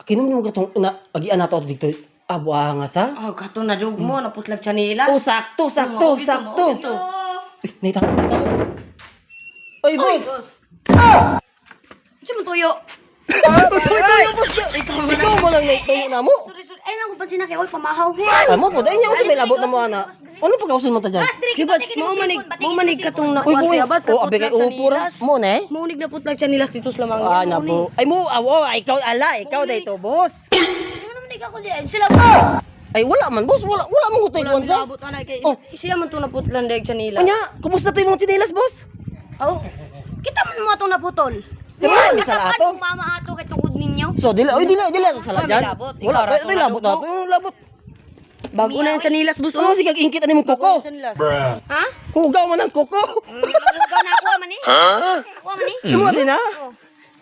Kinom mo gatong na agian nato dito. Buha nga sa. Kato na jog mo, naputlag siya nila. Sakto. Naita. Oy, boss. Siya mo tuyo. Ikaw mo lang naituyo na mo. Sorry. Ay, lang kung pansin na kayo. Oy, pamahaw. Mo po, dahil niya kasi may labot na mo, ana. Ano pagkausin mo ta dyan? Kibas, mau manig katong nakuha Uy, siya bas. abay kay upura. Mo, ne? Maunig na putlag siya nilas dito sa lamang. Na po. Ay mo, ikaw, ikaw dito, boss. Ano naman di ako di. Sila. Ay, wala man, boss. Wala man ko tayo sa. Abot anay kay siya man to naputlan deg siya nila. Kanya, kumusta tayo mga chinelas, boss? Oh. Kita man mo itong naputol. Wala, may sala ato. Mama ato kay tungod ninyo. So, dila sala dyan. Wala, may labot na. Yung labot. Bago na yan sa nilas, boss. Ano si kag-ingkit ani mong koko? Ha? Hugaw man ang koko. Hugaw na ako man eh. Ako man eh. Imo din ha?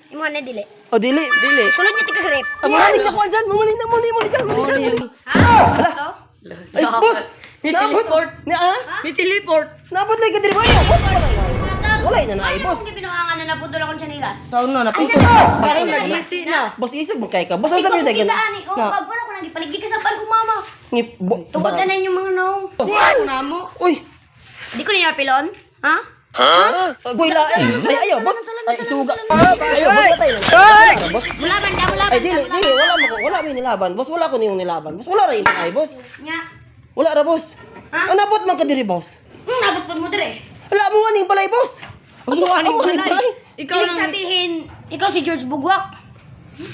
Imo na dili. O dili. Sulod niya tika grip. Mamalig ka kuan dyan. Mamalig na muli dyan. Ha? Ay, boss. Ni teleport. Ni teleport. Napot lang ka diri ba? Boss, wala na na ay, boss. Kung pinuangan na naputol akong chanilas. Taon na naputol. Parang nag-easy na. Boss, isog mo kay ka. Boss, ang sabi niyo dagan. Kita ani. Oh, bago na ko nang gipaligi ka sa ban ko mama. Tungod Ba- na yung mga naong. Ano na mo? Uy, Di ko niya pilon. Ha? Goy la. Ay, ayo, boss. Ay, suga. Ayo, boss, patay na. Boss. Wala man. Ay, dili, wala mo nilaban. Boss, wala ko niyong nilaban. Boss, wala rin ay, boss. Nya. Wala ra, boss. Ha? Anabot man ka diri, boss. Nabot mo dire. Wala mo aning balay, boss. Umuaning balay. Ikaw Ibig lang. sabihin, ikaw si George Bugwak.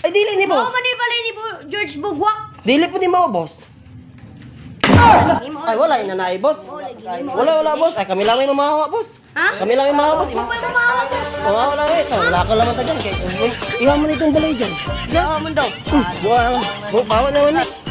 Ay, dili ni, Oo, boss. man pala ni George Bugwak. Dili po ni mo, boss. Ay, wala na na ay, boss. Wala, boss. Ay, kami lang may mamahawa, boss. Ha? Kami lang may mamahawa, boss. Kung pwede mawag. Wala eh. Wala ka lang mata dyan. Iwan mo na itong balay dyan. Iyaw mo daw. Bawa naman eh.